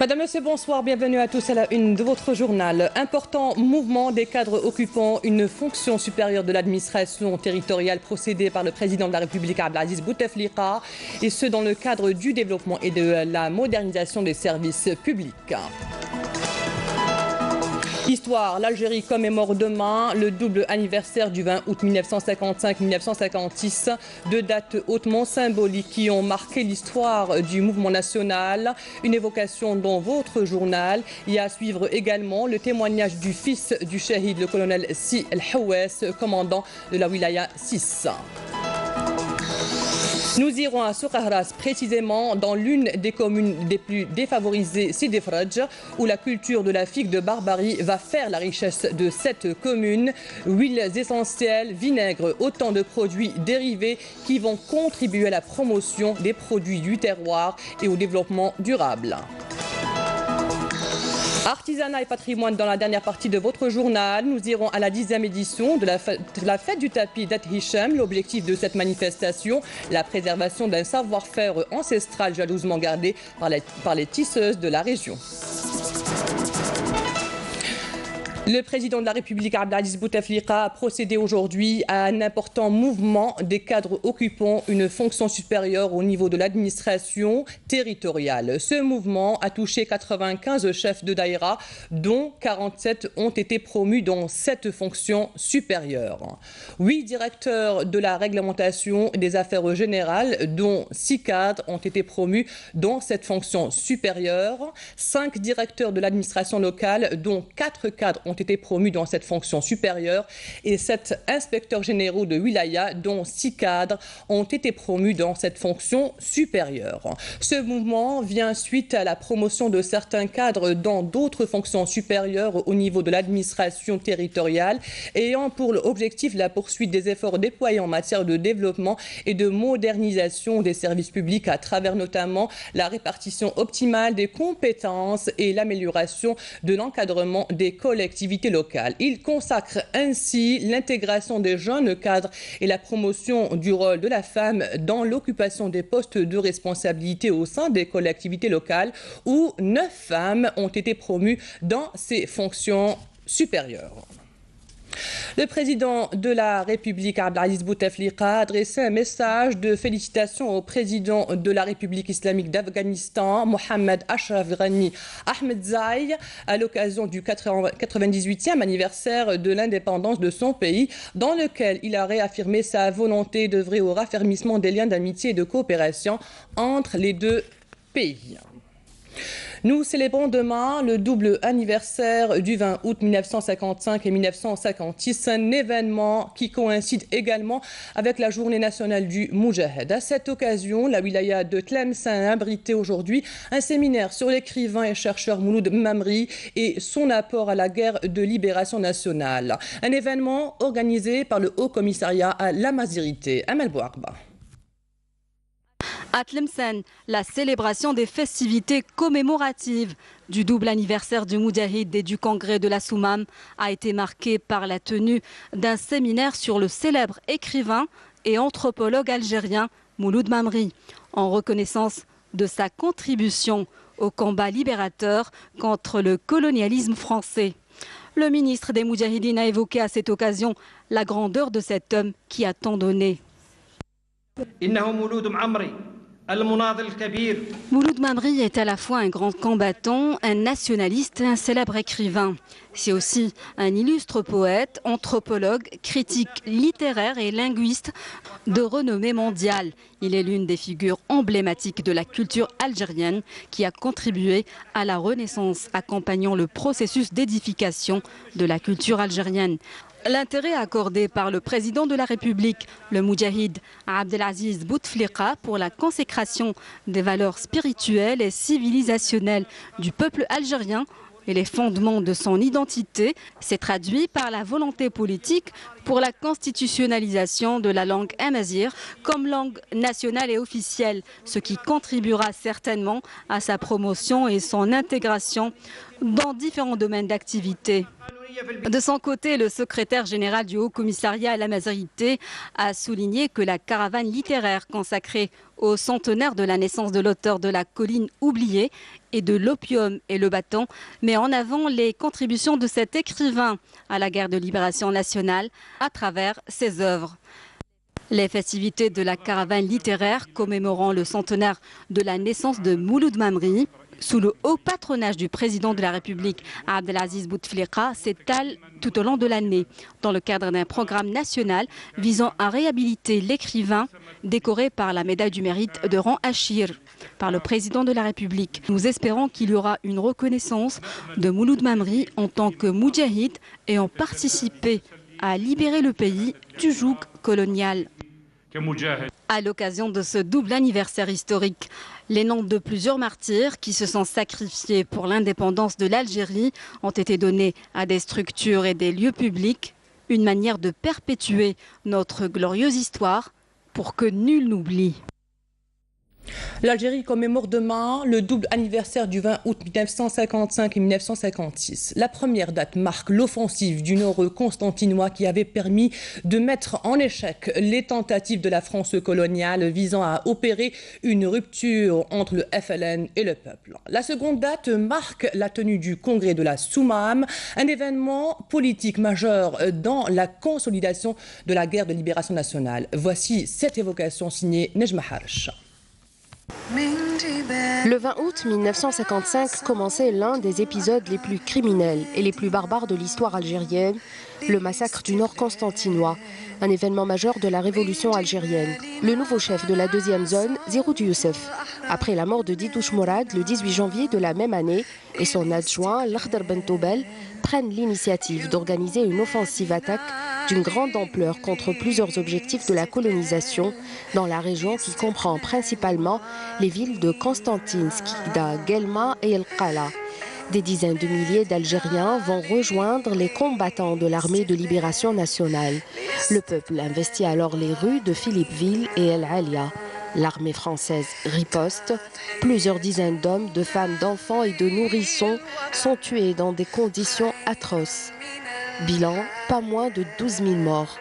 Madame, Monsieur, bonsoir, bienvenue à tous à la une de votre journal. Important mouvement des cadres occupant une fonction supérieure de l'administration territoriale procédée par le président de la République Abdelaziz Bouteflika, et ce dans le cadre du développement et de la modernisation des services publics. Histoire, l'Algérie commémore demain le double anniversaire du 20 août 1955-1956, deux dates hautement symboliques qui ont marqué l'histoire du mouvement national. Une évocation dans votre journal. Il y a à suivre également le témoignage du fils du shahid, le colonel Si El Hawes, commandant de la Wilaya 6. Nous irons à Soukahras, précisément dans l'une des communes des plus défavorisées, Sidi Fradj, où la culture de la figue de Barbarie va faire la richesse de cette commune. Huiles essentielles, vinaigre, autant de produits dérivés qui vont contribuer à la promotion des produits du terroir et au développement durable. Artisanat et patrimoine dans la dernière partie de votre journal. Nous irons à la 10e édition de la fête du tapis d'At Hichem. L'objectif de cette manifestation, la préservation d'un savoir-faire ancestral jalousement gardé par les tisseuses de la région. Le président de la République Abdelaziz Bouteflika a procédé aujourd'hui à un important mouvement des cadres occupant une fonction supérieure au niveau de l'administration territoriale. Ce mouvement a touché 95 chefs de daïra, dont 47 ont été promus dans cette fonction supérieure. 8 directeurs de la réglementation des affaires générales, dont 6 cadres, ont été promus dans cette fonction supérieure. 5 directeurs de l'administration locale, dont 4 cadres ont été promus dans cette fonction supérieure, et 7 inspecteurs généraux de wilaya, dont 6 cadres, ont été promus dans cette fonction supérieure. Ce mouvement vient suite à la promotion de certains cadres dans d'autres fonctions supérieures au niveau de l'administration territoriale, ayant pour objectif la poursuite des efforts déployés en matière de développement et de modernisation des services publics à travers notamment la répartition optimale des compétences et l'amélioration de l'encadrement des collectivités locales. Il consacre ainsi l'intégration des jeunes cadres et la promotion du rôle de la femme dans l'occupation des postes de responsabilité au sein des collectivités locales, où 9 femmes ont été promues dans ces fonctions supérieures. Le président de la République Abdelaziz Bouteflika a adressé un message de félicitations au président de la République islamique d'Afghanistan, Mohamed Ashraf Ghani Ahmedzai, à l'occasion du 98e anniversaire de l'indépendance de son pays, dans lequel il a réaffirmé sa volonté d'œuvrer au raffermissement des liens d'amitié et de coopération entre les deux pays. Nous célébrons demain le double anniversaire du 20 août 1955 et 1956, un événement qui coïncide également avec la journée nationale du Moudjahed. À cette occasion, la wilaya de Tlemcen a abrité aujourd'hui un séminaire sur l'écrivain et chercheur Mouloud Mamri et son apport à la guerre de libération nationale. Un événement organisé par le Haut Commissariat à la Mazirité. Amal Bouarba. À Tlemcen, la célébration des festivités commémoratives du double anniversaire du Moudjahid et du congrès de la Soumam a été marquée par la tenue d'un séminaire sur le célèbre écrivain et anthropologue algérien Mouloud Mamri, en reconnaissance de sa contribution au combat libérateur contre le colonialisme français. Le ministre des Moudjahidines a évoqué à cette occasion la grandeur de cet homme qui a tant donné. Mouloud Mamri est à la fois un grand combattant, un nationaliste et un célèbre écrivain. C'est aussi un illustre poète, anthropologue, critique littéraire et linguiste de renommée mondiale. Il est l'une des figures emblématiques de la culture algérienne qui a contribué à la Renaissance, accompagnant le processus d'édification de la culture algérienne. L'intérêt accordé par le président de la République, le Moudjahid Abdelaziz Bouteflika, pour la consécration des valeurs spirituelles et civilisationnelles du peuple algérien et les fondements de son identité s'est traduit par la volonté politique pour la constitutionnalisation de la langue amazigh comme langue nationale et officielle, ce qui contribuera certainement à sa promotion et son intégration dans différents domaines d'activité. De son côté, le secrétaire général du Haut Commissariat à la Mazarité a souligné que la caravane littéraire consacrée au centenaire de la naissance de l'auteur de La Colline oubliée et de L'Opium et le Bâton met en avant les contributions de cet écrivain à la guerre de libération nationale à travers ses œuvres. Les festivités de la caravane littéraire commémorant le centenaire de la naissance de Mouloud Mamri, sous le haut patronage du président de la République Abdelaziz Bouteflika, s'étalent tout au long de l'année, dans le cadre d'un programme national visant à réhabiliter l'écrivain décoré par la médaille du mérite de rang Achir par le président de la République. Nous espérons qu'il y aura une reconnaissance de Mouloud Mamri en tant que moudjahid ayant participé à libérer le pays du joug colonial. À l'occasion de ce double anniversaire historique, les noms de plusieurs martyrs qui se sont sacrifiés pour l'indépendance de l'Algérie ont été donnés à des structures et des lieux publics, une manière de perpétuer notre glorieuse histoire pour que nul n'oublie. L'Algérie commémore demain le double anniversaire du 20 août 1955 et 1956. La première date marque l'offensive du nord constantinois qui avait permis de mettre en échec les tentatives de la France coloniale visant à opérer une rupture entre le FLN et le peuple. La seconde date marque la tenue du congrès de la Soumam, un événement politique majeur dans la consolidation de la guerre de libération nationale. Voici cette évocation signée Nejma Harch. Le 20 août 1955 commençait l'un des épisodes les plus criminels et les plus barbares de l'histoire algérienne, le massacre du Nord constantinois, un événement majeur de la révolution algérienne. Le nouveau chef de la deuxième zone, Ziroud Youssef, après la mort de Didouche Mourad le 18 janvier de la même année, et son adjoint, Lakhdar Ben Toubel, prennent l'initiative d'organiser une offensive attaque d'une grande ampleur contre plusieurs objectifs de la colonisation dans la région qui comprend principalement les villes de Constantine, Skikda, Guelma et El Qala. Des dizaines de milliers d'Algériens vont rejoindre les combattants de l'armée de libération nationale. Le peuple investit alors les rues de Philippeville et El Alia. L'armée française riposte. Plusieurs dizaines d'hommes, de femmes, d'enfants et de nourrissons sont tués dans des conditions atroces. Bilan, pas moins de 12 000 morts.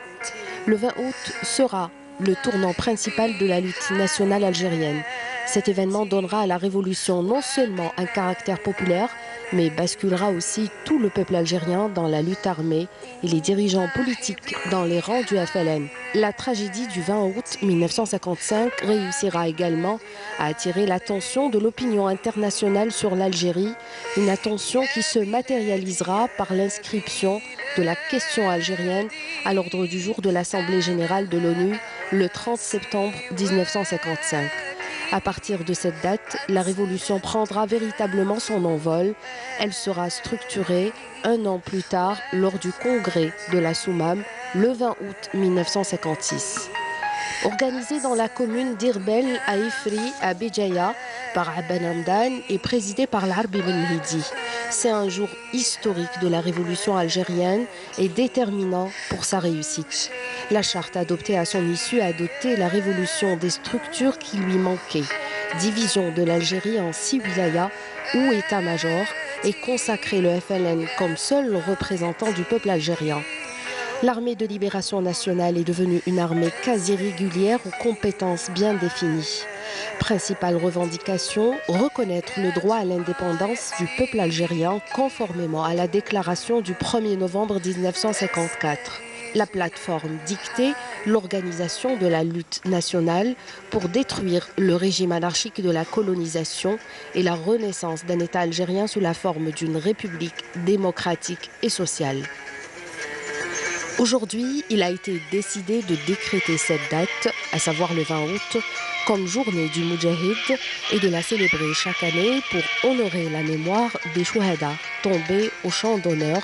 Le 20 août sera le tournant principal de la lutte nationale algérienne. Cet événement donnera à la révolution non seulement un caractère populaire, mais basculera aussi tout le peuple algérien dans la lutte armée et les dirigeants politiques dans les rangs du FLN. La tragédie du 20 août 1955 réussira également à attirer l'attention de l'opinion internationale sur l'Algérie, une attention qui se matérialisera par l'inscription de la question algérienne à l'ordre du jour de l'Assemblée générale de l'ONU le 30 septembre 1955. À partir de cette date, la révolution prendra véritablement son envol. Elle sera structurée un an plus tard lors du congrès de la Soumam, le 20 août 1956. Organisée dans la commune d'Irbel à Ifri, à Béjaïa, par Abban Hamdan et présidée par l'Arbi Ben Mehdi. C'est un jour historique de la révolution algérienne et déterminant pour sa réussite. La charte adoptée à son issue a doté la révolution des structures qui lui manquaient. Division de l'Algérie en 6 wilayas ou état-major et consacré le FLN comme seul représentant du peuple algérien. L'armée de libération nationale est devenue une armée quasi régulière aux compétences bien définies. Principale revendication, reconnaître le droit à l'indépendance du peuple algérien conformément à la déclaration du 1er novembre 1954. La plateforme dictée l'organisation de la lutte nationale pour détruire le régime anarchique de la colonisation et la renaissance d'un État algérien sous la forme d'une république démocratique et sociale. Aujourd'hui, il a été décidé de décréter cette date, à savoir le 20 août, comme journée du Moudjahid et de la célébrer chaque année pour honorer la mémoire des Chouhada tombés au champ d'honneur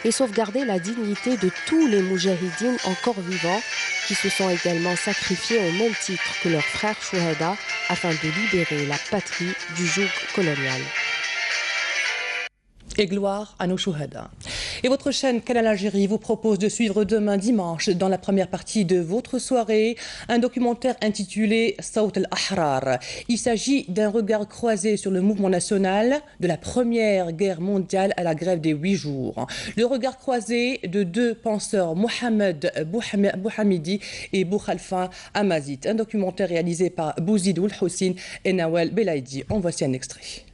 et sauvegarder la dignité de tous les Moudjahidines encore vivants qui se sont également sacrifiés au même titre que leurs frères Chouhada afin de libérer la patrie du joug colonial. Et gloire à nos Chouhada. Et votre chaîne Canal Algérie vous propose de suivre demain dimanche, dans la première partie de votre soirée, un documentaire intitulé Sawt al-Ahrar. Il s'agit d'un regard croisé sur le mouvement national de la Première Guerre mondiale à la grève des 8 jours. Le regard croisé de deux penseurs, Mohamed Bouhamidi et Boukhalifa Amazit. Un documentaire réalisé par Bouzid Ould Houssine et Nawel Belaïdi. En voici un extrait.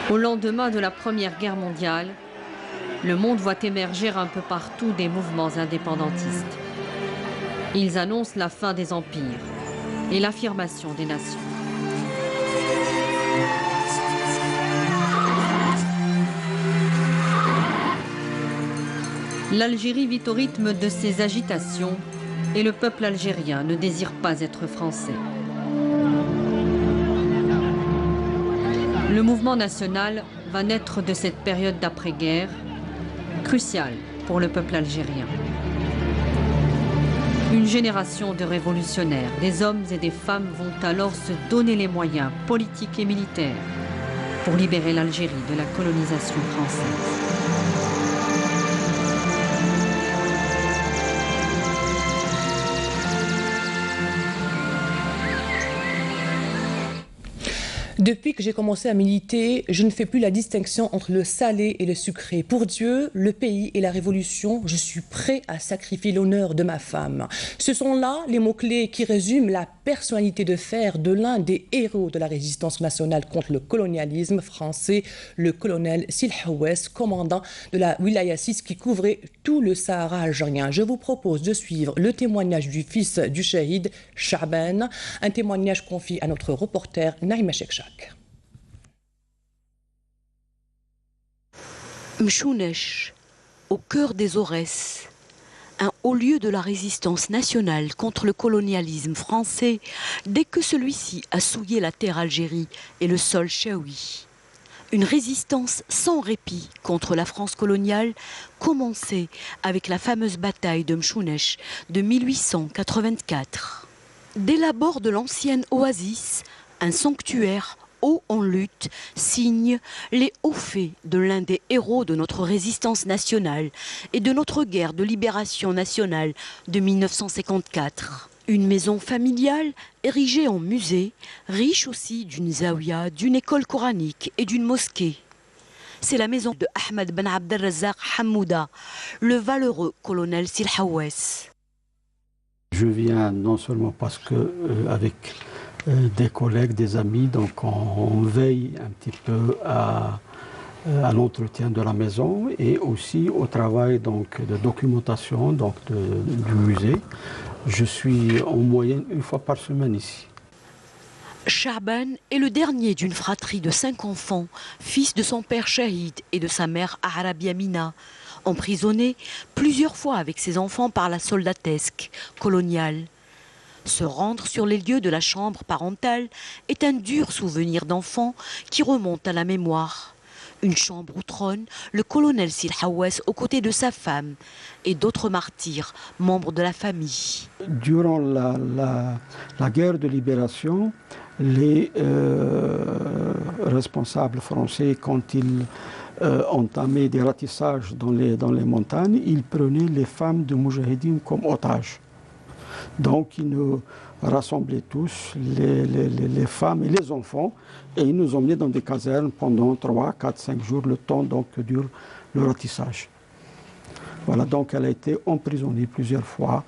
Au lendemain de la Première Guerre mondiale, le monde voit émerger un peu partout des mouvements indépendantistes. Ils annoncent la fin des empires et l'affirmation des nations. L'Algérie vit au rythme de ces agitations et le peuple algérien ne désire pas être français. Le mouvement national va naître de cette période d'après-guerre, cruciale pour le peuple algérien. Une génération de révolutionnaires, des hommes et des femmes vont alors se donner les moyens politiques et militaires pour libérer l'Algérie de la colonisation française. Depuis que j'ai commencé à militer, je ne fais plus la distinction entre le salé et le sucré. Pour Dieu, le pays et la révolution, je suis prêt à sacrifier l'honneur de ma femme. Ce sont là les mots-clés qui résument la personnalité de fer de l'un des héros de la résistance nationale contre le colonialisme français, le colonel Silhouès, commandant de la Wilaya 6 qui couvrait tout le Sahara algérien. Je vous propose de suivre le témoignage du fils du shahid, Cha'ban, un témoignage confié à notre reporter Naïma Chekchak. Mchounesh, au cœur des Aurès, un haut lieu de la résistance nationale contre le colonialisme français dès que celui-ci a souillé la terre Algérie et le sol chaoui. Une résistance sans répit contre la France coloniale commençait avec la fameuse bataille de Mchounesh de 1884. Dès l'abord de l'ancienne oasis, un sanctuaire haut en lutte signe les hauts faits de l'un des héros de notre résistance nationale et de notre guerre de libération nationale de 1954. Une maison familiale érigée en musée, riche aussi d'une zaouia, d'une école coranique et d'une mosquée. C'est la maison de Ahmed Ben Abdelrazak Hamouda, le valeureux colonel Silhouès. Je viens non seulement parce que avec des collègues, des amis, donc on veille un petit peu à l'entretien de la maison et aussi au travail donc, de documentation donc, du musée. Je suis en moyenne une fois par semaine ici. Cha'ban est le dernier d'une fratrie de 5 enfants, fils de son père Shahid et de sa mère Arabi Amina, emprisonné plusieurs fois avec ses enfants par la soldatesque coloniale. Se rendre sur les lieux de la chambre parentale est un dur souvenir d'enfant qui remonte à la mémoire. Une chambre où trône le colonel Silhouès aux côtés de sa femme et d'autres martyrs, membres de la famille. Durant la guerre de libération, les responsables français, quand ils entamaient des ratissages dans les montagnes, ils prenaient les femmes de Moujahidine comme otages. Donc ils nous rassemblaient tous, les femmes et les enfants, et ils nous emmenaient dans des casernes pendant 3, 4, 5 jours, le temps donc que dure le ratissage. Voilà, donc elle a été emprisonnée plusieurs fois.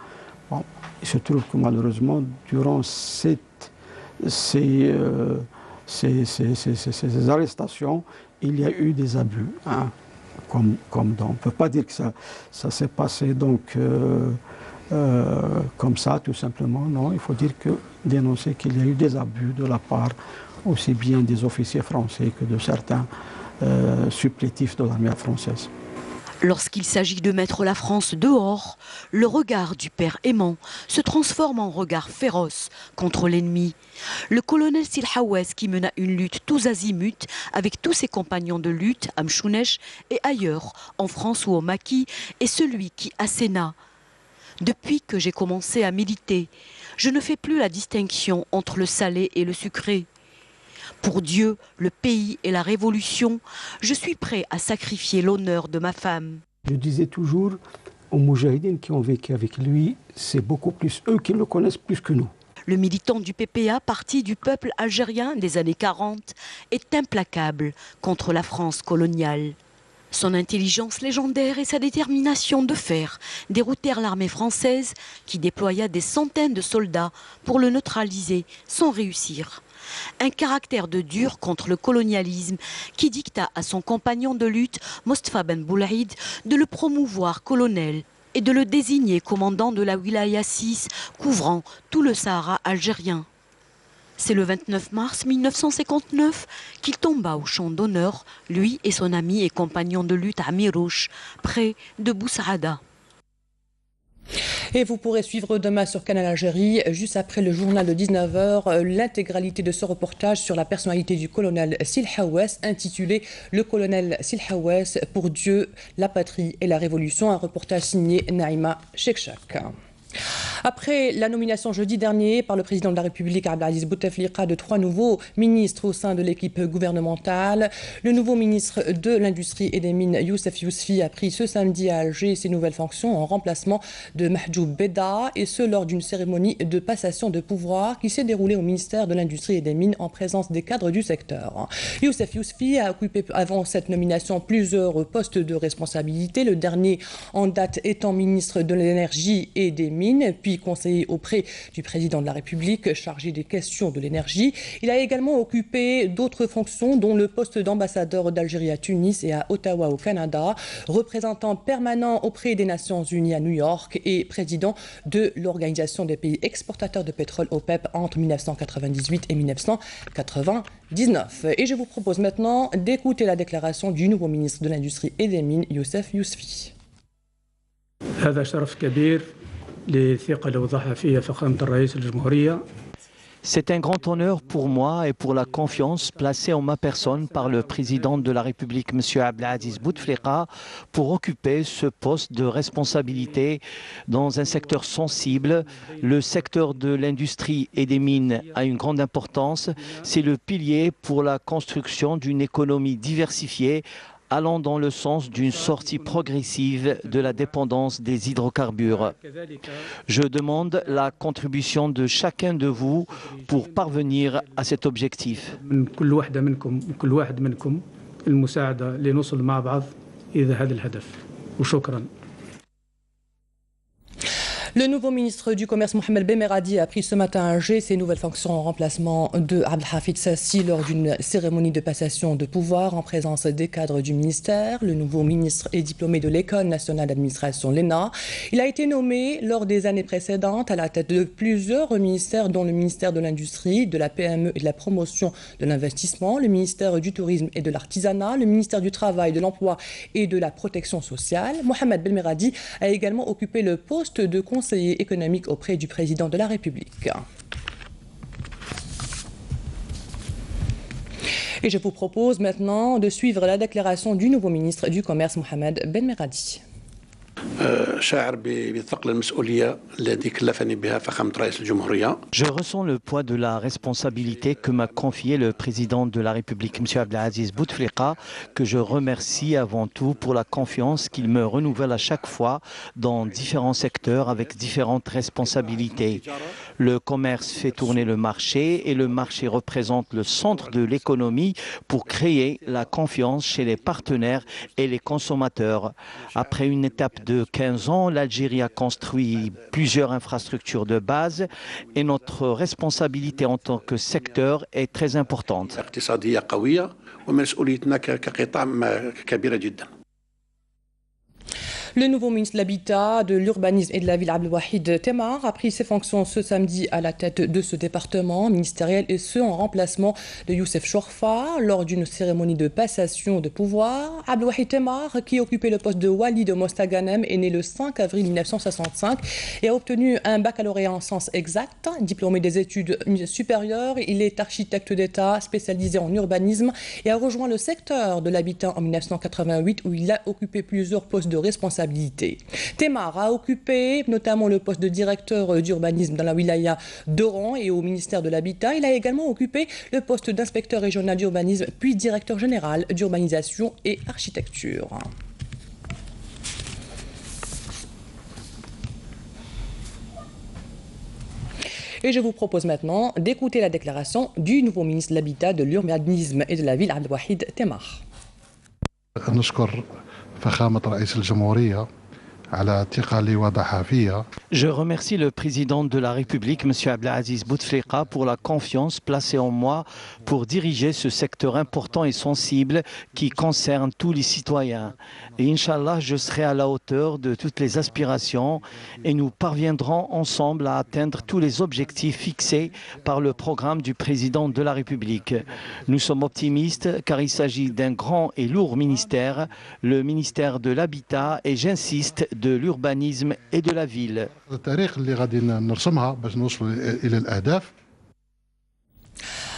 Bon, il se trouve que malheureusement, durant ces arrestations, il y a eu des abus. Hein, comme on ne peut pas dire que ça s'est passé donc... comme ça, tout simplement, non, il faut dire que dénoncer qu'il y a eu des abus de la part aussi bien des officiers français que de certains supplétifs de l'armée française. Lorsqu'il s'agit de mettre la France dehors, le regard du père aimant se transforme en regard féroce contre l'ennemi. Le colonel Silhawes, qui mena une lutte tous azimuts avec tous ses compagnons de lutte à Mchounesh et ailleurs, en France ou au Maquis, est celui qui asséna. Depuis que j'ai commencé à militer, je ne fais plus la distinction entre le salé et le sucré. Pour Dieu, le pays et la révolution, je suis prêt à sacrifier l'honneur de ma femme. Je disais toujours aux moujahidines qui ont vécu avec lui, c'est beaucoup plus eux qui le connaissent plus que nous. Le militant du PPA, parti du peuple algérien des années 40, est implacable contre la France coloniale. Son intelligence légendaire et sa détermination de fer déroutèrent l'armée française qui déploya des centaines de soldats pour le neutraliser sans réussir. Un caractère de dur contre le colonialisme qui dicta à son compagnon de lutte, Mostafa Ben Boulaïd, de le promouvoir colonel et de le désigner commandant de la Wilaya 6 couvrant tout le Sahara algérien. C'est le 29 mars 1959 qu'il tomba au champ d'honneur, lui et son ami et compagnon de lutte à Mirouche, près de Boussaada. Et vous pourrez suivre demain sur Canal Algérie, juste après le journal de 19h, l'intégralité de ce reportage sur la personnalité du colonel Silhawes, intitulé « Le colonel Silhawes, pour Dieu, la patrie et la révolution », un reportage signé Naïma Chekchak. Après la nomination jeudi dernier par le président de la République Abdelaziz Bouteflika de 3 nouveaux ministres au sein de l'équipe gouvernementale, le nouveau ministre de l'Industrie et des Mines Youssef Yousfi a pris ce samedi à Alger ses nouvelles fonctions en remplacement de Mahjoub Beda, et ce lors d'une cérémonie de passation de pouvoir qui s'est déroulée au ministère de l'Industrie et des Mines en présence des cadres du secteur. Youssef Yousfi a occupé avant cette nomination plusieurs postes de responsabilité, le dernier en date étant ministre de l'Énergie et des Mines, puis conseiller auprès du président de la République chargé des questions de l'énergie. Il a également occupé d'autres fonctions, dont le poste d'ambassadeur d'Algérie à Tunis et à Ottawa au Canada, représentant permanent auprès des Nations Unies à New York et président de l'Organisation des pays exportateurs de pétrole OPEP entre 1998 et 1999. Et je vous propose maintenant d'écouter la déclaration du nouveau ministre de l'Industrie et des Mines, Youssef Yousfi. C'est un grand honneur pour moi et pour la confiance placée en ma personne par le président de la République, M. Abdelaziz Bouteflika, pour occuper ce poste de responsabilité dans un secteur sensible. Le secteur de l'industrie et des mines a une grande importance. C'est le pilier pour la construction d'une économie diversifiée, allant dans le sens d'une sortie progressive de la dépendance des hydrocarbures. Je demande la contribution de chacun de vous pour parvenir à cet objectif. Le nouveau ministre du Commerce, Mohamed Bemeradi, a pris ce matin à Alger ses nouvelles fonctions en remplacement de Abdelhafid Sassi lors d'une cérémonie de passation de pouvoir en présence des cadres du ministère. Le nouveau ministre est diplômé de l'École nationale d'administration, l'ENA. Il a été nommé lors des années précédentes à la tête de plusieurs ministères, dont le ministère de l'Industrie, de la PME et de la promotion de l'investissement, le ministère du Tourisme et de l'Artisanat, le ministère du Travail, de l'Emploi et de la Protection sociale. Mohamed Bemeradi a également occupé le poste de conseiller économique auprès du président de la République. Et je vous propose maintenant de suivre la déclaration du nouveau ministre du Commerce, Mohamed Bemeradi. Je ressens le poids de la responsabilité que m'a confié le président de la République, M. Abdelaziz Bouteflika, que je remercie avant tout pour la confiance qu'il me renouvelle à chaque fois dans différents secteurs avec différentes responsabilités. Le commerce fait tourner le marché et le marché représente le centre de l'économie pour créer la confiance chez les partenaires et les consommateurs. Après une étape de 15 ans, l'Algérie a construit plusieurs infrastructures de base et notre responsabilité en tant que secteur est très importante. Le nouveau ministre de l'Habitat, de l'Urbanisme et de la Ville, Abdelwahid Temar, a pris ses fonctions ce samedi à la tête de ce département ministériel, et ce en remplacement de Youssef Chorfa lors d'une cérémonie de passation de pouvoir. Abdelwahid Temar, qui occupait le poste de Wali de Mostaganem, est né le 5 avril 1965 et a obtenu un baccalauréat en sciences exactes. Diplômé des études supérieures, il est architecte d'État spécialisé en urbanisme et a rejoint le secteur de l'habitat en 1988 où il a occupé plusieurs postes de responsabilité. Temar a occupé notamment le poste de directeur d'urbanisme dans la wilaya d'Oran et au ministère de l'Habitat. Il a également occupé le poste d'inspecteur régional d'urbanisme puis directeur général d'urbanisation et architecture. Et je vous propose maintenant d'écouter la déclaration du nouveau ministre de l'Habitat, de l'Urbanisme et de la Ville, Abdelwahid Temar. Je remercie le président de la République, M. Abdelaziz Bouteflika, pour la confiance placée en moi pour diriger ce secteur important et sensible qui concerne tous les citoyens. Et Inch'Allah, je serai à la hauteur de toutes les aspirations et nous parviendrons ensemble à atteindre tous les objectifs fixés par le programme du président de la République. Nous sommes optimistes car il s'agit d'un grand et lourd ministère, le ministère de l'Habitat, et j'insiste, de l'urbanisme et de la ville.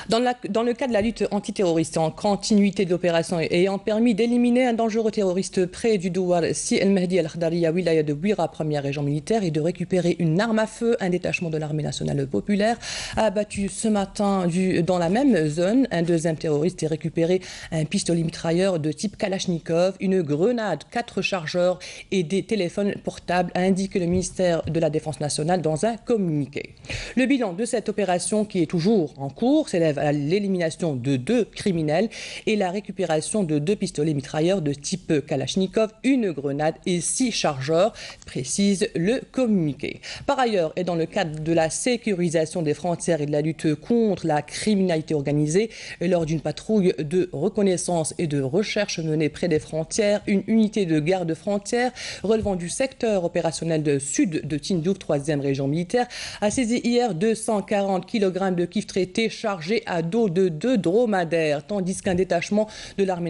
Dans le cas de la lutte antiterroriste, en continuité de l'opération ayant permis d'éliminer un dangereux terroriste près du Douar, Si El Mehdi Al Khdariya, wilaya de Bouira, première région militaire, et de récupérer une arme à feu, un détachement de l'armée nationale populaire a abattu ce matin dans la même zone un deuxième terroriste et récupéré un pistolet mitrailleur de type Kalachnikov, une grenade, 4 chargeurs et des téléphones portables, a indiqué le ministère de la Défense nationale dans un communiqué. Le bilan de cette opération, qui est toujours en cours, s'élève à l'élimination de 2 criminels et la récupération de 2 pistolets mitrailleurs de type Kalachnikov, une grenade et 6 chargeurs, précise le communiqué. Par ailleurs, et dans le cadre de la sécurisation des frontières et de la lutte contre la criminalité organisée, lors d'une patrouille de reconnaissance et de recherche menée près des frontières, une unité de garde-frontières relevant du secteur opérationnel de sud de Tindouf, 3e région militaire, a saisi hier 240 kg de kif traité chargés à dos de 2 dromadaires, tandis qu'un détachement de l'armée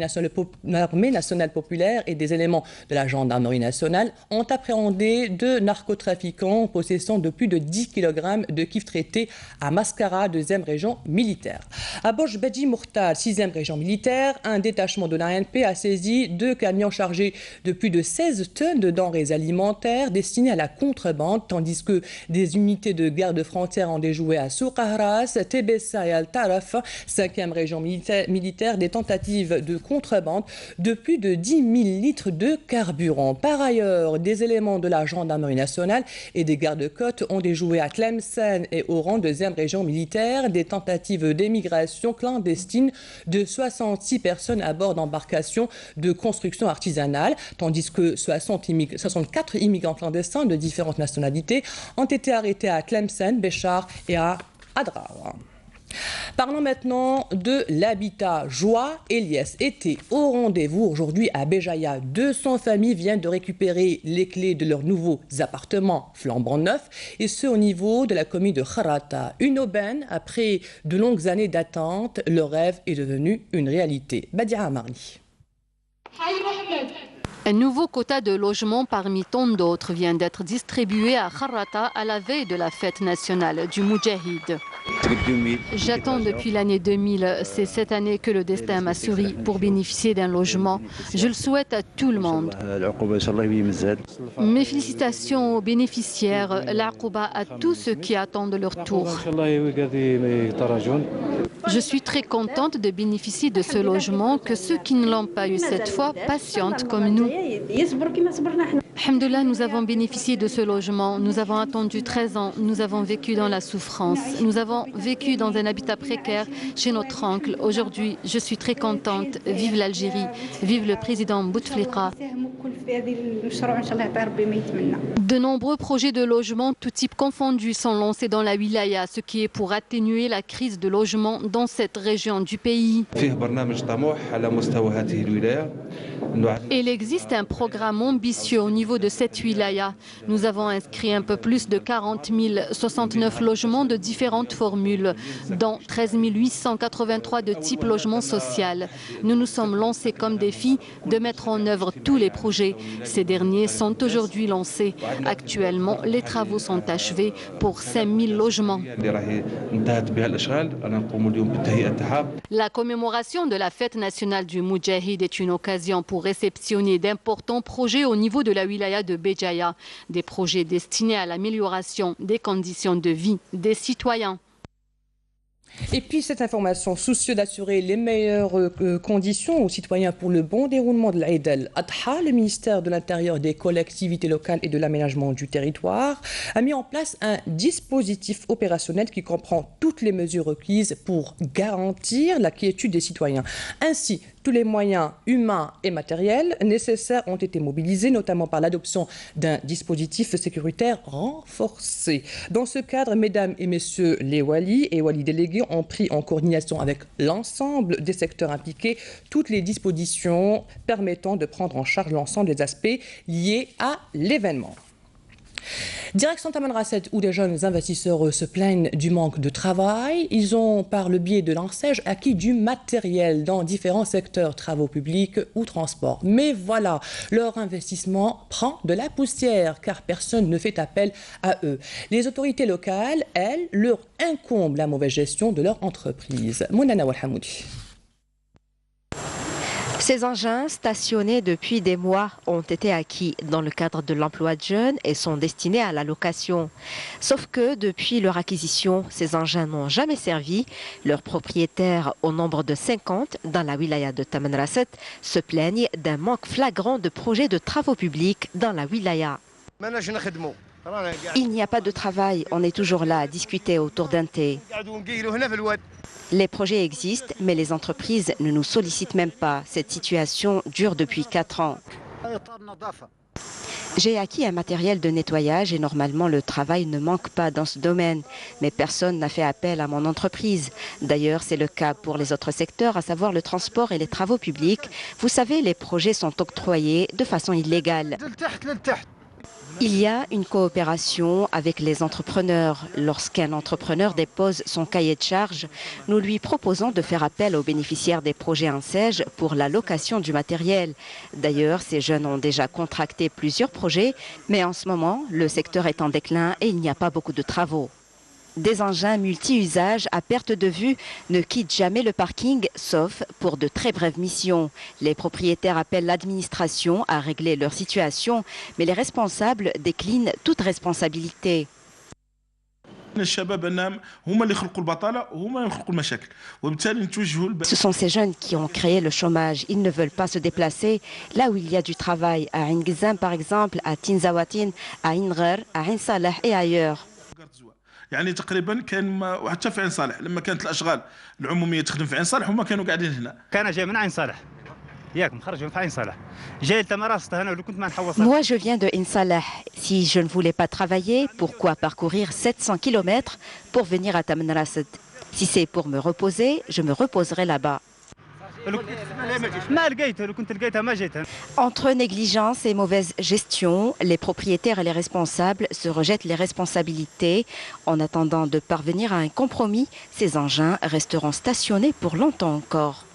nationale populaire et des éléments de la gendarmerie nationale ont appréhendé 2 narcotrafiquants en possession de plus de 10 kg de kif traité à Mascara, 2e région militaire. À Borj Bedji Mourtal, 6e région militaire, un détachement de l'ANP a saisi 2 camions chargés de plus de 16 tonnes de denrées alimentaires destinées à la contrebande, tandis que des unités de garde-frontières ont déjoué à Soukahras, Tebessa et Al-Taraf, 5e région militaire, des tentatives de contrebande de plus de 10 000 litres de carburant. Par ailleurs, des éléments de la gendarmerie nationale et des gardes-côtes ont déjoué à Tlemcen et Oran, 2e région militaire, des tentatives d'émigration clandestine de 66 personnes à bord d'embarcations de construction artisanale, tandis que 64 immigrants clandestins de différentes nationalités ont été arrêtés à Tlemcen, Béchar et à Adrar. Parlons maintenant de l'habitat. Joie et liesse étaient au rendez-vous aujourd'hui à Béjaïa. 200 familles viennent de récupérer les clés de leurs nouveaux appartements flambant neufs, et ce au niveau de la commune de Kharata. Une aubaine, après de longues années d'attente, le rêve est devenu une réalité. Badia Amarni. Un nouveau quota de logements parmi tant d'autres vient d'être distribué à Kharata à la veille de la fête nationale du Moudjahid. J'attends depuis l'année 2000. C'est cette année que le destin m'a souri pour bénéficier d'un logement. Je le souhaite à tout le monde. Mes félicitations aux bénéficiaires, l'Aqouba à tous ceux qui attendent leur tour. Je suis très contente de bénéficier de ce logement, que ceux qui ne l'ont pas eu cette fois patientent comme nous. Alhamdoulilah, nous avons bénéficié de ce logement. Nous avons attendu 13 ans. Nous avons vécu dans la souffrance. Nous avons vécu dans un habitat précaire chez notre oncle. Aujourd'hui, je suis très contente. Vive l'Algérie. Vive le président Bouteflika. De nombreux projets de logement, tout type confondus, sont lancés dans la wilaya, ce qui est pour atténuer la crise de logement dans cette région du pays. Il existe existe un programme ambitieux au niveau de cette wilaya. Nous avons inscrit un peu plus de 40 069 logements de différentes formules, dont 13 883 de type logement social. Nous nous sommes lancés comme défi de mettre en œuvre tous les projets. Ces derniers sont aujourd'hui lancés. Actuellement, les travaux sont achevés pour 5 000 logements. La commémoration de la fête nationale du Moudjahid est une occasion pour réceptionner d'importants projets au niveau de la wilaya de Béjaïa. Des projets destinés à l'amélioration des conditions de vie des citoyens. Et puis cette information, soucieux d'assurer les meilleures conditions aux citoyens pour le bon déroulement de l'Aïd al-Adha, le ministère de l'Intérieur, des collectivités locales et de l'aménagement du territoire a mis en place un dispositif opérationnel qui comprend toutes les mesures requises pour garantir la quiétude des citoyens. Ainsi, tous les moyens humains et matériels nécessaires ont été mobilisés, notamment par l'adoption d'un dispositif sécuritaire renforcé. Dans ce cadre, mesdames et messieurs les walis et walis délégués ont pris en coordination avec l'ensemble des secteurs impliqués toutes les dispositions permettant de prendre en charge l'ensemble des aspects liés à l'événement. Direction Tamanrasset, où des jeunes investisseurs se plaignent du manque de travail. Ils ont, par le biais de l'ANSEJ, acquis du matériel dans différents secteurs, travaux publics ou transports. Mais voilà, leur investissement prend de la poussière, car personne ne fait appel à eux. Les autorités locales, elles, leur incombent la mauvaise gestion de leur entreprise. Mounana Walhamoudi. Ces engins, stationnés depuis des mois, ont été acquis dans le cadre de l'emploi de jeunes et sont destinés à la location. Sauf que depuis leur acquisition, ces engins n'ont jamais servi. Leurs propriétaires, au nombre de 50 dans la wilaya de Tamanrasset, se plaignent d'un manque flagrant de projets de travaux publics dans la wilaya. Il n'y a pas de travail, on est toujours là à discuter autour d'un thé. Les projets existent, mais les entreprises ne nous sollicitent même pas. Cette situation dure depuis 4 ans. J'ai acquis un matériel de nettoyage et normalement le travail ne manque pas dans ce domaine. Mais personne n'a fait appel à mon entreprise. D'ailleurs, c'est le cas pour les autres secteurs, à savoir le transport et les travaux publics. Vous savez, les projets sont octroyés de façon illégale. Il y a une coopération avec les entrepreneurs. Lorsqu'un entrepreneur dépose son cahier de charges, nous lui proposons de faire appel aux bénéficiaires des projets ANSEJ pour la location du matériel. D'ailleurs, ces jeunes ont déjà contracté plusieurs projets, mais en ce moment, le secteur est en déclin et il n'y a pas beaucoup de travaux. Des engins multi-usages à perte de vue ne quittent jamais le parking, sauf pour de très brèves missions. Les propriétaires appellent l'administration à régler leur situation, mais les responsables déclinent toute responsabilité. Ce sont ces jeunes qui ont créé le chômage. Ils ne veulent pas se déplacer là où il y a du travail. À Ingizam par exemple, à Tinzawatin, à Inrer, à Insalah et ailleurs. يعني تقريبا كان وحتى في عين صالح لما كانت الاشغال العموميه تخدم في عين صالح هما كانوا قاعدين هنا. كان جاي من عين صالح ياكم خرجوا في عين صالح جاي لتمارست هنا ولو كنت ما نحوص. Moi je viens de Ain Salah. Si je ne voulais pas travailler, pourquoi parcourir 700 km pour venir à Tamanrasset? Si c'est pour me reposer, je me reposerai là-bas. Entre négligence et mauvaise gestion, les propriétaires et les responsables se rejettent les responsabilités. En attendant de parvenir à un compromis, ces engins resteront stationnés pour longtemps encore.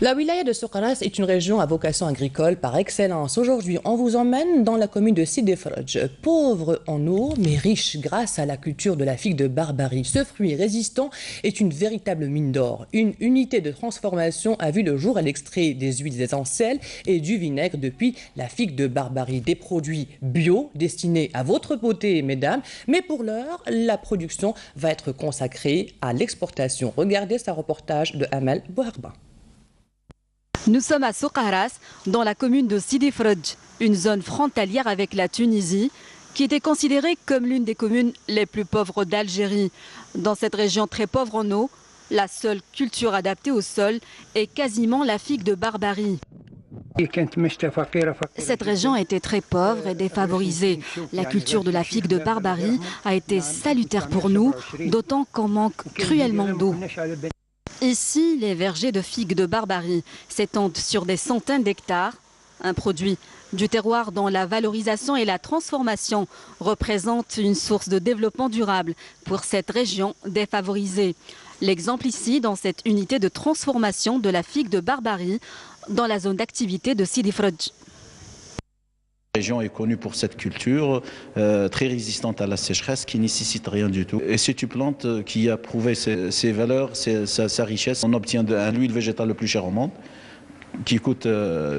La wilaya de Soqaras est une région à vocation agricole par excellence. Aujourd'hui, on vous emmène dans la commune de Sidi Fradj, pauvre en eau mais riche grâce à la culture de la figue de Barbarie. Ce fruit résistant est une véritable mine d'or. Une unité de transformation a vu le jour. Elle extrait des huiles essentielles et du vinaigre depuis la figue de Barbarie. Des produits bio destinés à votre beauté, mesdames. Mais pour l'heure, la production va être consacrée à l'exportation. Regardez ce reportage de Amal Bouharba. Nous sommes à Soqaras, dans la commune de Sidi Fradj, une zone frontalière avec la Tunisie, qui était considérée comme l'une des communes les plus pauvres d'Algérie. Dans cette région très pauvre en eau, la seule culture adaptée au sol est quasiment la figue de Barbarie. Cette région était très pauvre et défavorisée. La culture de la figue de Barbarie a été salutaire pour nous, d'autant qu'on manque cruellement d'eau. Ici, les vergers de figues de Barbarie s'étendent sur des centaines d'hectares. un produit du terroir dont la valorisation et la transformation représentent une source de développement durable pour cette région défavorisée. L'exemple ici dans cette unité de transformation de la figue de Barbarie dans la zone d'activité de Sidi Fredj. La région est connue pour cette culture très résistante à la sécheresse qui ne nécessite rien du tout. Et c'est une plante qui a prouvé ses valeurs, sa richesse. On obtient l'huile végétale le plus cher au monde, qui coûte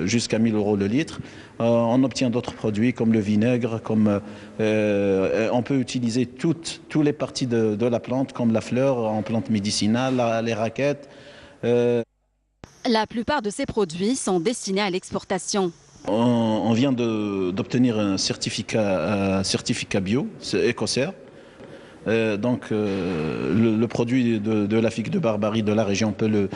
jusqu'à 1 000 € le litre. On obtient d'autres produits comme le vinaigre, on peut utiliser toutes les parties de la plante comme la fleur en plante médicinale, les raquettes. La plupart de ces produits sont destinés à l'exportation. On vient d'obtenir un certificat bio, c'est Écossaire. Donc le produit de la figue de Barbarie de la région, on peut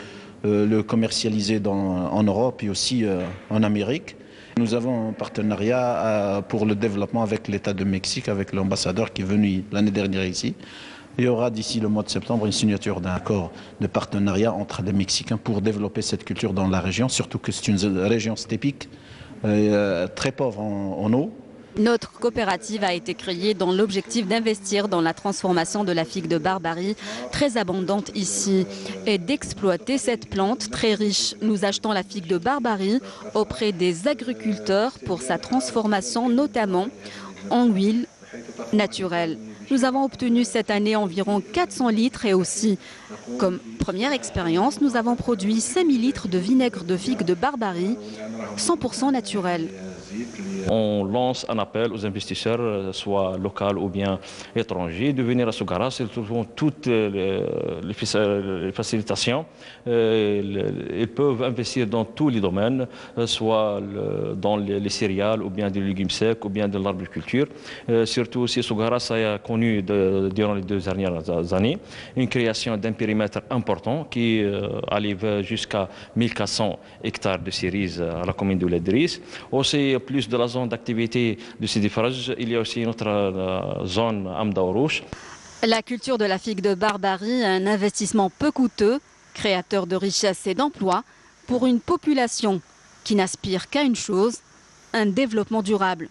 le commercialiser en Europe et aussi en Amérique. Nous avons un partenariat pour le développement avec l'État de Mexique, avec l'ambassadeur qui est venu l'année dernière ici. Il y aura d'ici le mois de septembre une signature d'un accord de partenariat entre les Mexicains pour développer cette culture dans la région, surtout que c'est une région stépique, très pauvre en eau. Notre coopérative a été créée dans l'objectif d'investir dans la transformation de la figue de Barbarie, très abondante ici, et d'exploiter cette plante très riche. Nous achetons la figue de Barbarie auprès des agriculteurs pour sa transformation, notamment en huile naturelle. Nous avons obtenu cette année environ 400 litres et aussi, comme première expérience, nous avons produit 5000 litres de vinaigre de figue de Barbarie, 100% naturel. On lance un appel aux investisseurs, soit locaux ou bien étrangers, de venir à Sougaras. Ils trouvent toutes les facilitations. Ils peuvent investir dans tous les domaines, soit dans les céréales, ou bien des légumes secs, ou bien de l'arboriculture. Surtout aussi, Sougaras a connu, durant les 2 dernières années, une création d'un périmètre important qui allait jusqu'à 1400 hectares de cerises à la commune de Ledris. Aussi, plus de la zone d'activité de Sidi Fredj, il y a aussi notre zone Amda Orouch. La culture de la figue de Barbarie, un investissement peu coûteux, créateur de richesses et d'emplois, pour une population qui n'aspire qu'à une chose, un développement durable.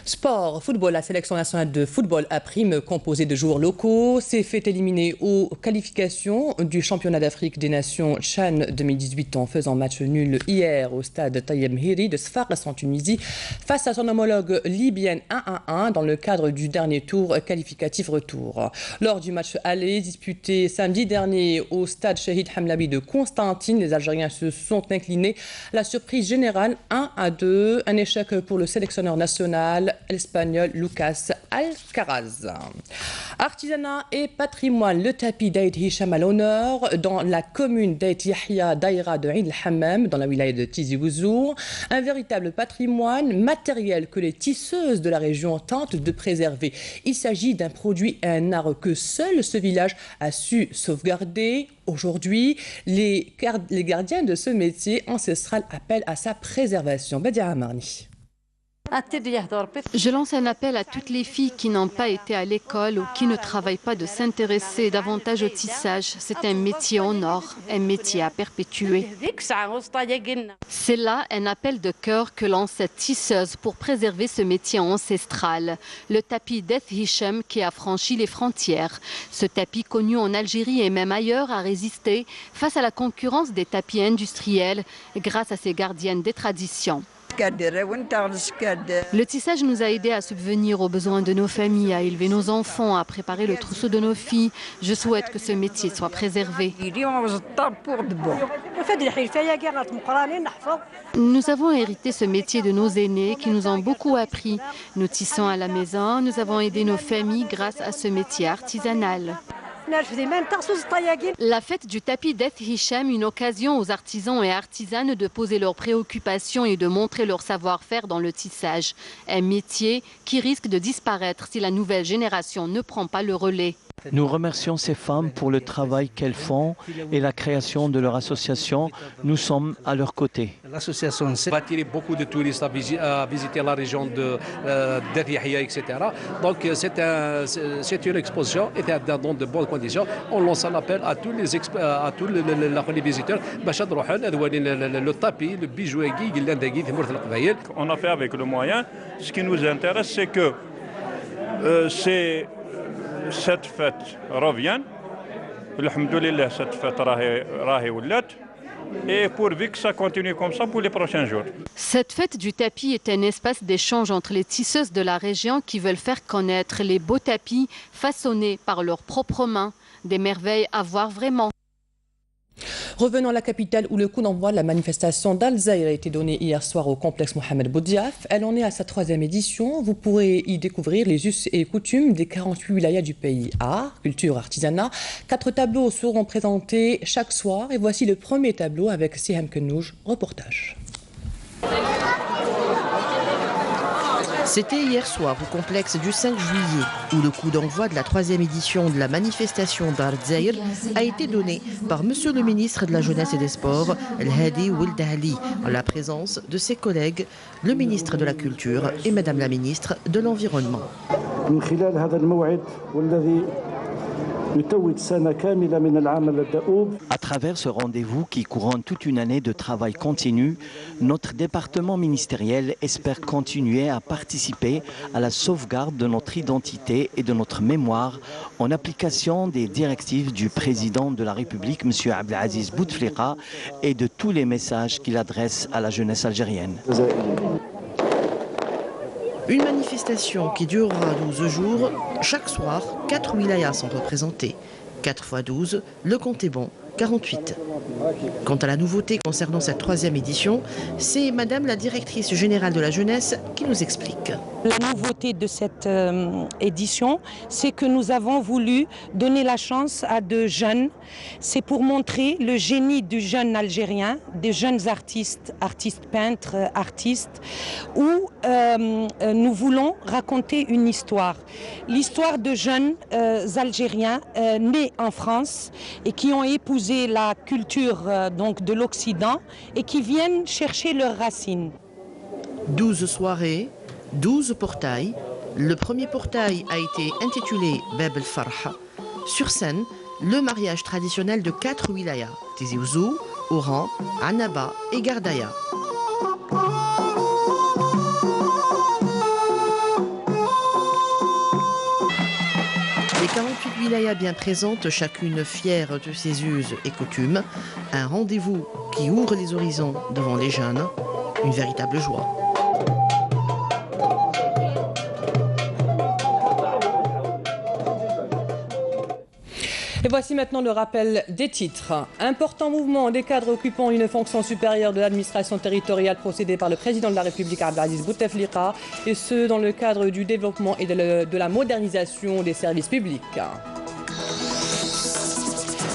Sport, football, la sélection nationale de football à prime composée de joueurs locaux s'est fait éliminer aux qualifications du championnat d'Afrique des Nations CHAN 2018 en faisant match nul hier au stade Tayeb Hiri de Sfax en Tunisie face à son homologue libyenne 1-1 dans le cadre du dernier tour qualificatif retour. Lors du match aller disputé samedi dernier au stade Shahid Hamlabi de Constantine, les Algériens se sont inclinés. La surprise générale 1-2, un échec pour le sélectionneur national l'espagnol Lucas Alcaraz. Artisanat et patrimoine, le tapis d'Aïd Hicham à l'honneur dans la commune d'Aïd Yahya Daïra de Aïd el-Hammam dans la wilaya de Tizi Ouzou. Un véritable patrimoine matériel que les tisseuses de la région tentent de préserver. Il s'agit d'un produit et un art que seul ce village a su sauvegarder. Aujourd'hui, les gardiens de ce métier ancestral appellent à sa préservation. Badia Amarni. Je lance un appel à toutes les filles qui n'ont pas été à l'école ou qui ne travaillent pas de s'intéresser davantage au tissage. C'est un métier en or, un métier à perpétuer. C'est là un appel de cœur que lance cette tisseuse pour préserver ce métier ancestral. Le tapis d'Aïd Hicham qui a franchi les frontières. Ce tapis connu en Algérie et même ailleurs a résisté face à la concurrence des tapis industriels grâce à ses gardiennes des traditions. Le tissage nous a aidés à subvenir aux besoins de nos familles, à élever nos enfants, à préparer le trousseau de nos filles. Je souhaite que ce métier soit préservé. Nous avons hérité ce métier de nos aînés qui nous ont beaucoup appris. Nous tissons à la maison, nous avons aidé nos familles grâce à ce métier artisanal. La fête du tapis d'Aïd Hicham, une occasion aux artisans et artisanes de poser leurs préoccupations et de montrer leur savoir-faire dans le tissage. Un métier qui risque de disparaître si la nouvelle génération ne prend pas le relais. Nous remercions ces femmes pour le travail qu'elles font et la création de leur association. Nous sommes à leur côté. L'association va attirer beaucoup de touristes à visiter la région de Yahya, etc. Donc c'est une exposition et dans de bonnes conditions. On lance un appel à tous les visiteurs. Le tapis, le bijou, on a fait avec le moyen. Ce qui nous intéresse, c'est que cette fête revienne. Alhamdoulilah, cette fête rahi oulat. Et pourvu que ça continue comme ça pour les prochains jours. Cette fête du tapis est un espace d'échange entre les tisseuses de la région qui veulent faire connaître les beaux tapis façonnés par leurs propres mains. Des merveilles à voir vraiment. Revenons à la capitale où le coup d'envoi de la manifestation d'Al-Zahir a été donné hier soir au complexe Mohamed Boudiaf. Elle en est à sa 3e édition. Vous pourrez y découvrir les us et coutumes des 48 wilayas du pays. Art, culture, artisanat. 4 tableaux seront présentés chaque soir. Et voici le premier tableau avec Siham Kenouj, reportage. C'était hier soir au complexe du 5 juillet, où le coup d'envoi de la 3e édition de la manifestation d'Al-Zahir a été donné par Monsieur le ministre de la Jeunesse et des Sports, El-Hadi Oueldahli, en la présence de ses collègues, le ministre de la Culture et Madame la ministre de l'Environnement. À travers ce rendez-vous qui couronne toute une année de travail continu, notre département ministériel espère continuer à participer à la sauvegarde de notre identité et de notre mémoire en application des directives du président de la République, M. Abdelaziz Bouteflika, et de tous les messages qu'il adresse à la jeunesse algérienne. Une manifestation qui durera 12 jours. Chaque soir, 4 wilayas sont représentés. 4 x 12, le compte est bon, 48. Quant à la nouveauté concernant cette 3e édition, c'est Madame la directrice générale de la jeunesse qui nous explique. La nouveauté de cette édition, c'est que nous avons voulu donner la chance à de jeunes. C'est pour montrer le génie du jeune algérien, des jeunes artistes peintres, artistes, où nous voulons raconter une histoire. L'histoire de jeunes algériens nés en France et qui ont épousé la culture donc de l'Occident et qui viennent chercher leurs racines. 12 soirées, 12 portails. Le premier portail a été intitulé Bab el-Farha. Sur scène, le mariage traditionnel de 4 wilayas, Tizi Ouzou, Oran, Annaba et Gardaya. Les 48 wilayas bien présentes, chacune fière de ses us et coutumes. Un rendez-vous qui ouvre les horizons devant les jeunes. Une véritable joie. Et voici maintenant le rappel des titres. Important mouvement des cadres occupant une fonction supérieure de l'administration territoriale procédé par le président de la République Abdelaziz Bouteflika, et ce dans le cadre du développement et de la modernisation des services publics.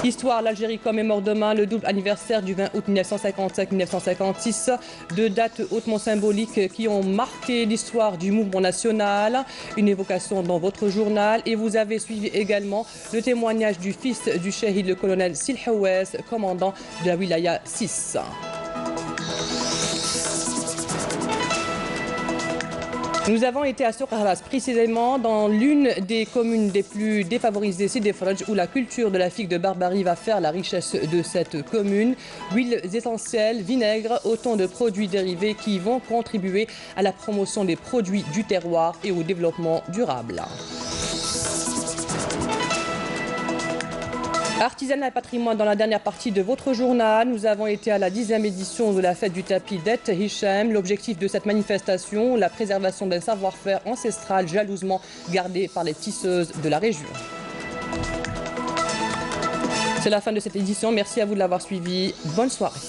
Histoire, l'Algérie commémore demain le double anniversaire du 20 août 1955-1956, deux dates hautement symboliques qui ont marqué l'histoire du mouvement national. Une évocation dans votre journal, et vous avez suivi également le témoignage du fils du shahid, le colonel Silhouès, commandant de la wilaya 6. Nous avons été à Soukharas, précisément dans l'une des communes des plus défavorisées, Sidi Fradj, où la culture de la figue de Barbarie va faire la richesse de cette commune. Huiles essentielles, vinaigre, autant de produits dérivés qui vont contribuer à la promotion des produits du terroir et au développement durable. Artisanat et patrimoine dans la dernière partie de votre journal. Nous avons été à la 10e édition de la fête du tapis d'Et Hicham. L'objectif de cette manifestation, la préservation d'un savoir-faire ancestral jalousement gardé par les tisseuses de la région. C'est la fin de cette édition. Merci à vous de l'avoir suivi. Bonne soirée.